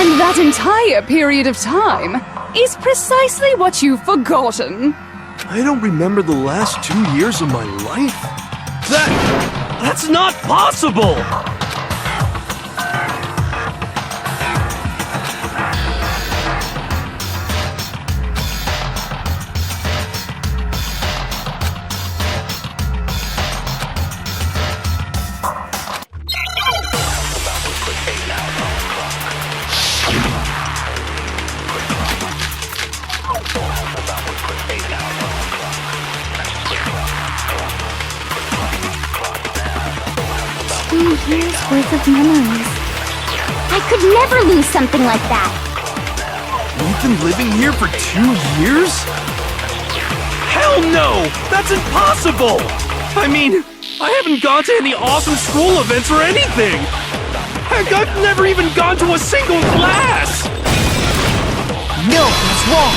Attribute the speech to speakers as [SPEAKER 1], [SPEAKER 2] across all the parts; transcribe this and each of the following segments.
[SPEAKER 1] And that entire period of time is precisely what you've forgotten.
[SPEAKER 2] I don't remember the last 2 years of my life. That's not possible!
[SPEAKER 3] Years worth of memories. I could never lose something like that.
[SPEAKER 2] We've been living here for 2 years? Hell no! That's impossible! I mean, I haven't gone to any awesome school events or anything! Heck, I've never even gone to a single class!
[SPEAKER 4] No, he's wrong!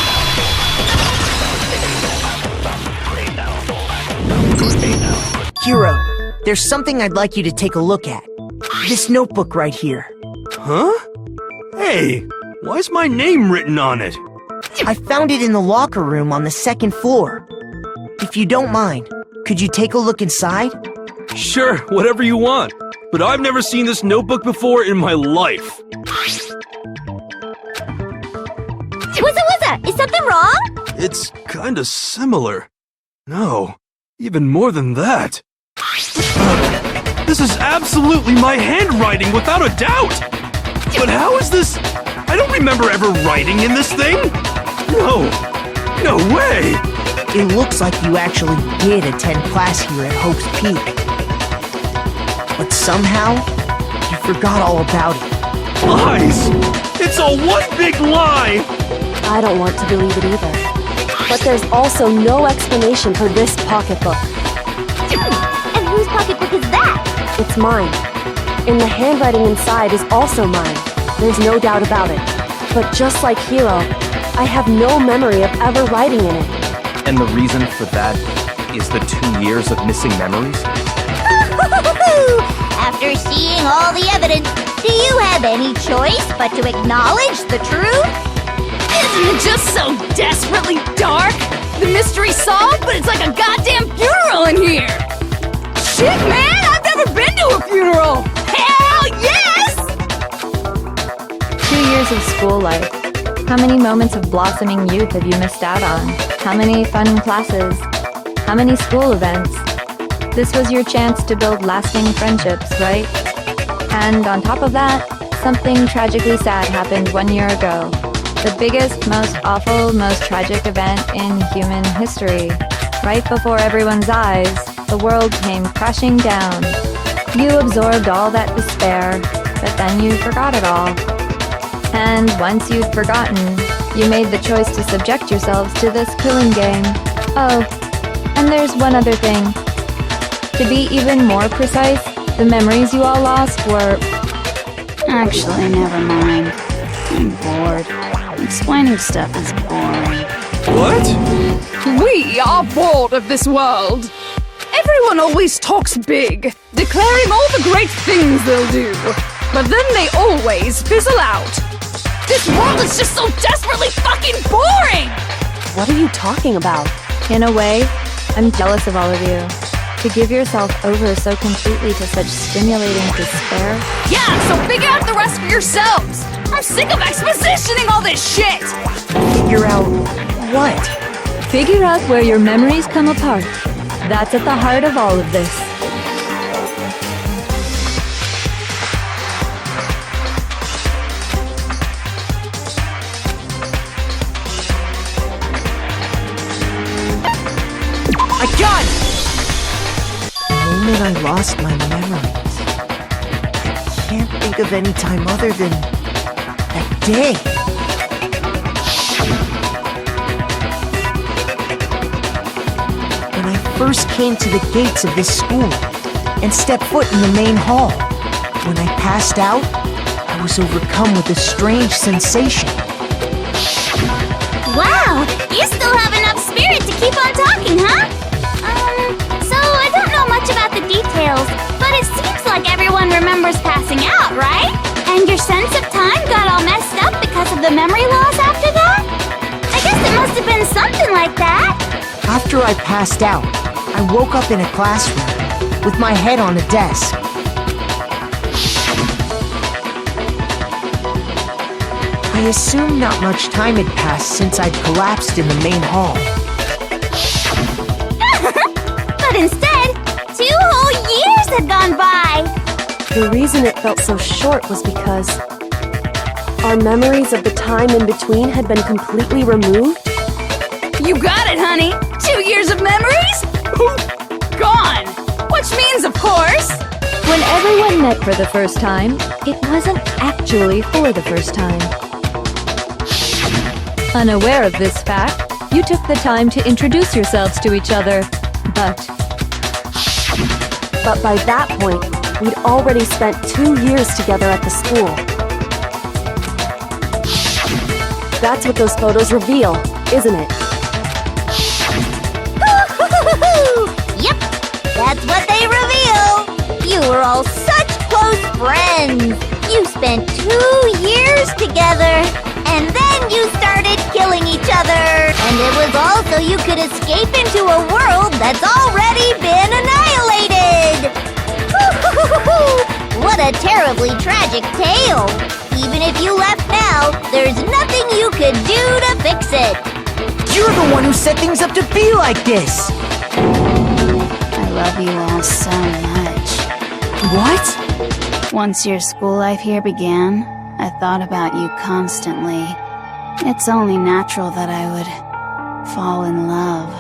[SPEAKER 4] Hero, there's something I'd like you to take a look at. This notebook right here.
[SPEAKER 2] Huh? Hey, why's my name written on it?
[SPEAKER 4] I found it in the locker room on the 2nd floor. If you don't mind, could you take a look inside?
[SPEAKER 2] Sure, whatever you want. But I've never seen this notebook before in my life.
[SPEAKER 3] Wuzza, is something wrong?
[SPEAKER 2] It's kinda similar. No, even more than that. This is absolutely my handwriting, without a doubt! But how is this? I don't remember ever writing in this thing! No way!
[SPEAKER 4] It looks like you actually did attend class here at Hope's Peak. But somehow, you forgot all about it.
[SPEAKER 2] Lies! It's all one big lie!
[SPEAKER 5] I don't want to believe it either. But there's also no explanation for this pocketbook.
[SPEAKER 3] And whose pocketbook is that?
[SPEAKER 5] It's mine. And the handwriting inside is also mine. There's no doubt about it. But just like Hiro, I have no memory of ever writing in it.
[SPEAKER 6] And the reason for that is the 2 years of missing memories?
[SPEAKER 3] After seeing all the evidence, do you have any choice but to acknowledge the truth?
[SPEAKER 1] Isn't it just so desperately dark? The mystery's solved, but it's like a goddamn funeral in here! Shit, man! I've never been to a funeral! Hell yes!
[SPEAKER 7] 2 years of school life. How many moments of blossoming youth have you missed out on? How many fun classes? How many school events? This was your chance to build lasting friendships, right? And on top of that, something tragically sad happened 1 year ago. The biggest, most awful, most tragic event in human history. Right before everyone's eyes, the world came crashing down. You absorbed all that despair, but then you forgot it all. And once you'd forgotten, you made the choice to subject yourselves to this killing game. Oh, and there's one other thing. To be even more precise, the memories you all lost were...
[SPEAKER 1] Actually, never mind. I'm bored. Explaining stuff is boring.
[SPEAKER 2] What?
[SPEAKER 1] We are bored of this world. Everyone always talks big, declaring all the great things they'll do. But then they always fizzle out. This world is just so desperately fucking boring!
[SPEAKER 5] What are you talking about?
[SPEAKER 7] In a way, I'm jealous of all of you. To give yourself over so completely to such stimulating despair.
[SPEAKER 1] Yeah, so figure out the rest for yourselves! I'm sick of expositioning all this shit!
[SPEAKER 4] Figure out what?
[SPEAKER 7] Figure out where your memories come apart. That's at the heart of all of this.
[SPEAKER 4] I got it! The moment I lost my memories, I can't think of any time other than that day. When I first came to the gates of this school and stepped foot in the main hall, when I passed out, I was overcome with a strange sensation.
[SPEAKER 3] Wow, you still have enough spirit to keep on talking, huh? So I don't know much about the details, but it seems like everyone remembers passing out, right? And your sense of time got all messed the memory loss after that? I guess it must have been something like that.
[SPEAKER 4] After I passed out, I woke up in a classroom with my head on a desk. I assumed not much time had passed since I'd collapsed in the main hall.
[SPEAKER 3] But instead, 2 whole years had gone by.
[SPEAKER 5] The reason it felt so short was because our memories of the time in between had been completely removed.
[SPEAKER 1] You got it, honey! 2 years of memories? Poof! Gone! Which means, of course...
[SPEAKER 7] When everyone met for the first time, it wasn't actually for the first time. Unaware of this fact, you took the time to introduce yourselves to each other, but
[SPEAKER 5] by that point, we'd already spent 2 years together at the school. That's what those photos reveal, isn't it?
[SPEAKER 3] Yep, that's what they reveal. You were all such close friends. You spent 2 years together, and then you started killing each other. And it was all so you could escape into a world that's already been annihilated. What a terribly tragic tale. Even if you left now, there's nothing you could do to fix it.
[SPEAKER 4] You're the one who set things up to be like this!
[SPEAKER 3] I love you all so much.
[SPEAKER 4] What?
[SPEAKER 3] Once your school life here began, I thought about you constantly. It's only natural that I would fall in love.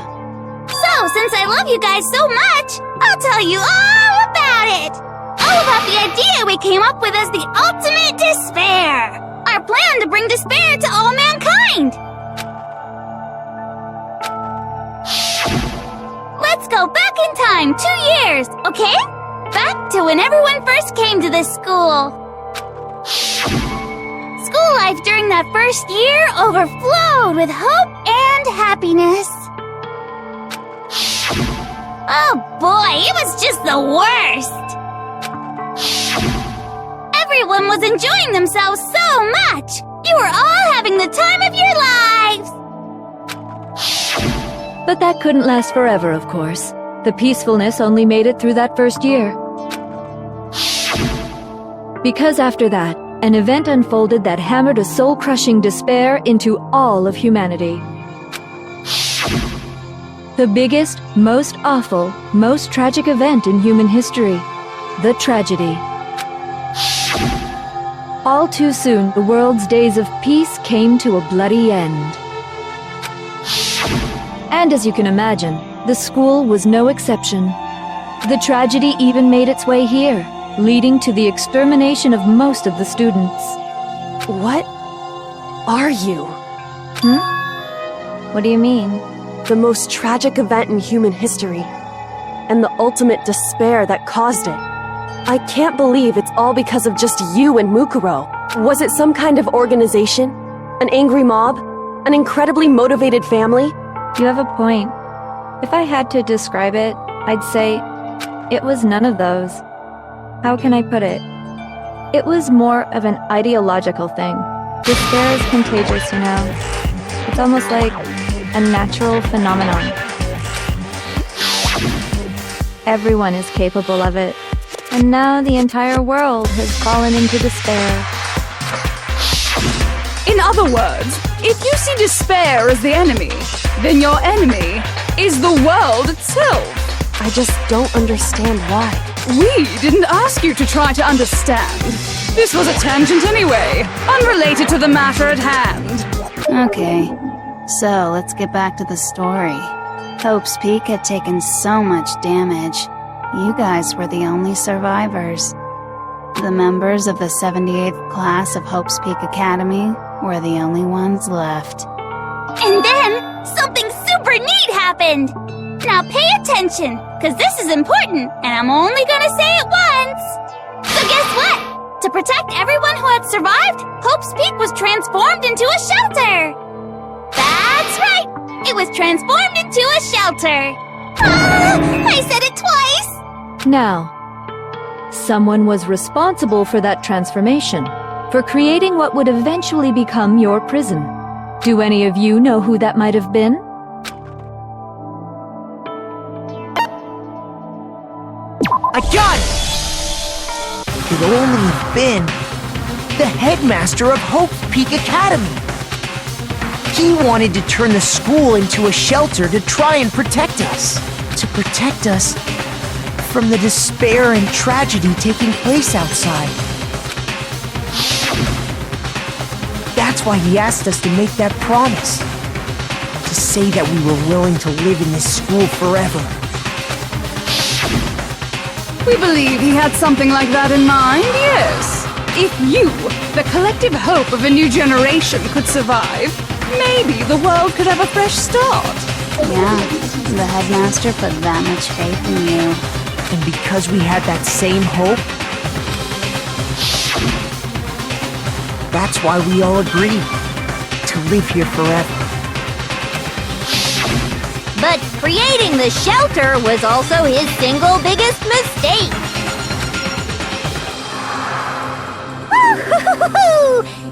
[SPEAKER 3] So, since I love you guys so much, I'll tell you all about it! All about the idea we came up with as the ultimate despair! Our plan to bring despair to all mankind! Let's go back in time 2 years, okay? Back to when everyone first came to this school. School life during that first year overflowed with hope and happiness. Oh boy, it was just the worst! Everyone was enjoying themselves so much! You were all having the time of your lives!
[SPEAKER 7] But that couldn't last forever, of course. The peacefulness only made it through that first year. Because after that, an event unfolded that hammered a soul-crushing despair into all of humanity. The biggest, most awful, most tragic event in human history. The tragedy. All too soon, the world's days of peace came to a bloody end. And as you can imagine, the school was no exception. The tragedy even made its way here, leading to the extermination of most of the students.
[SPEAKER 5] What are you?
[SPEAKER 7] What do you mean?
[SPEAKER 5] The most tragic event in human history, and the ultimate despair that caused it. I can't believe it's all because of just you and Mukuro. Was it some kind of organization? An angry mob? An incredibly motivated family?
[SPEAKER 7] You have a point. If I had to describe it, I'd say it was none of those. How can I put it? It was more of an ideological thing. Despair is contagious, you know. It's almost like a natural phenomenon. Everyone is capable of it. And now the entire world has fallen into despair.
[SPEAKER 1] In other words, if you see despair as the enemy, then your enemy is the world itself.
[SPEAKER 5] I just don't understand why.
[SPEAKER 1] We didn't ask you to try to understand. This was a tangent anyway, unrelated to the matter at hand.
[SPEAKER 3] Okay, so let's get back to the story. Hope's Peak had taken so much damage. You guys were the only survivors. The members of the 78th class of Hope's Peak Academy were the only ones left. And then, something super neat happened! Now pay attention, cause this is important, and I'm only gonna say it once! So guess what? To protect everyone who had survived, Hope's Peak was transformed into a shelter! That's right! It was transformed into a shelter! Ah! I said it twice!
[SPEAKER 7] Now, someone was responsible for that transformation. for creating what would eventually become your prison. Do any of you know who that might have been?
[SPEAKER 4] I got it! It could only have been the headmaster of Hope's Peak Academy. He wanted to turn the school into a shelter to try and protect us. To protect us from the despair and tragedy taking place outside. That's why he asked us to make that promise. To say that we were willing to live in this school forever.
[SPEAKER 1] We believe he had something like that in mind, yes. If you, the collective hope of a new generation, could survive, maybe the world could have a fresh start.
[SPEAKER 3] Yeah, the headmaster put that much faith in you.
[SPEAKER 4] And because we had that same hope, that's why we all agreed to live here forever.
[SPEAKER 8] But creating the shelter was also his single biggest mistake.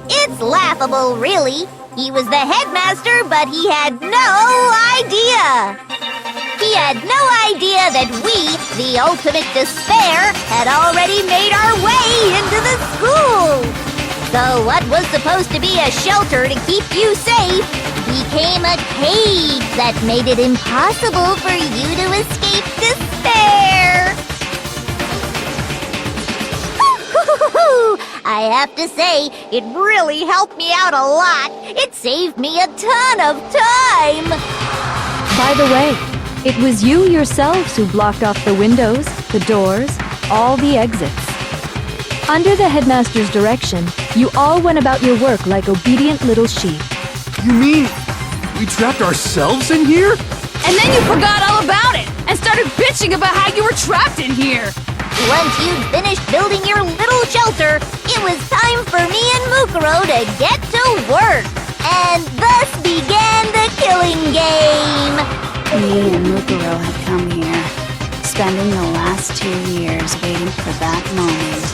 [SPEAKER 8] It's laughable, really. He was the headmaster, but he had no idea. He had no idea that we, the ultimate despair, had already made our way into the school. So what was supposed to be a shelter to keep you safe became a cage that made it impossible for you to escape despair. I have to say, it really helped me out a lot. It saved me a ton of time.
[SPEAKER 7] By the way, it was you yourselves who blocked off the windows, the doors, all the exits. Under the headmaster's direction, you all went about your work like obedient little sheep.
[SPEAKER 2] You mean we trapped ourselves in here?
[SPEAKER 1] And then you forgot all about it and started bitching about how you were trapped in here.
[SPEAKER 8] Once you'd finished building your little shelter, it was time for me and Mukuro to get to work. And thus began the killing game.
[SPEAKER 3] Me and Mukuro had come here, spending the last 2 years waiting for that moment.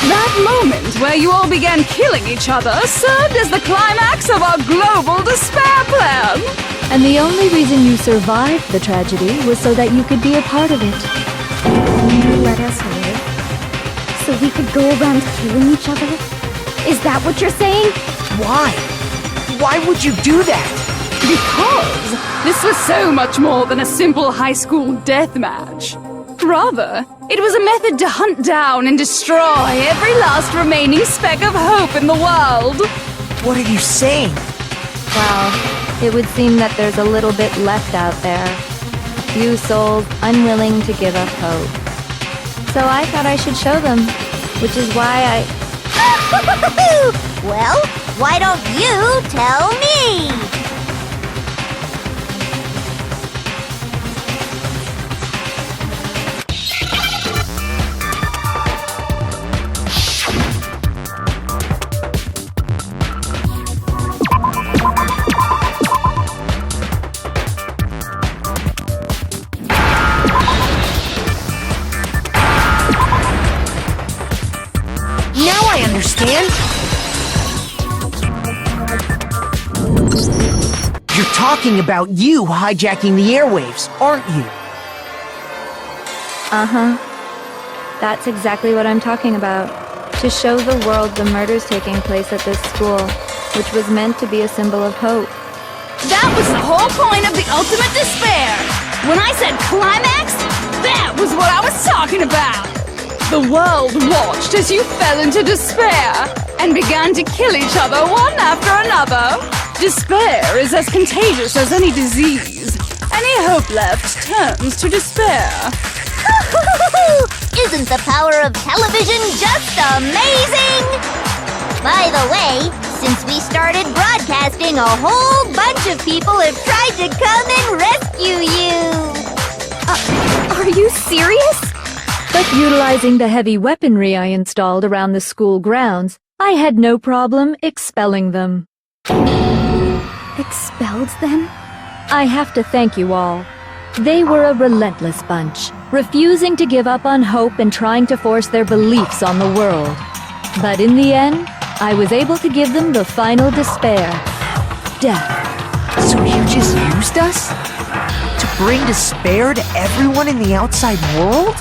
[SPEAKER 1] That moment where you all began killing each other served as the climax of our global despair plan.
[SPEAKER 7] And the only reason you survived the tragedy was so that you could be a part of it.
[SPEAKER 9] You let us live so we could go around killing each other? Is that what you're saying?
[SPEAKER 4] Why? Why would you do that?
[SPEAKER 1] Because this was so much more than a simple high school death match. Rather, it was a method to hunt down and destroy every last remaining speck of hope in the world.
[SPEAKER 4] What are you saying?
[SPEAKER 7] Well, it would seem that there's a little bit left out there. A few souls unwilling to give up hope. So I thought I should show them, which is why I...
[SPEAKER 8] Well, why don't you tell me?
[SPEAKER 4] Understand? You're talking about you hijacking the airwaves, aren't you?
[SPEAKER 7] Uh-huh. That's exactly what I'm talking about. To show the world the murders taking place at this school, which was meant to be a symbol of hope.
[SPEAKER 1] That was the whole point of the ultimate despair. When I said climax, that was what I was talking about. The world watched as you fell into despair and began to kill each other one after another. Despair is as contagious as any disease. Any hope left turns to despair.
[SPEAKER 8] Isn't the power of television just amazing? By the way, since we started broadcasting, a whole bunch of people have tried to come and rescue you.
[SPEAKER 9] Are you serious?
[SPEAKER 7] But utilizing the heavy weaponry I installed around the school grounds, I had no problem expelling them.
[SPEAKER 9] Expelled them?
[SPEAKER 7] I have to thank you all. They were a relentless bunch, refusing to give up on hope and trying to force their beliefs on the world. But in the end, I was able to give them the final despair. Death.
[SPEAKER 4] So you just used us? To bring despair to everyone in the outside world?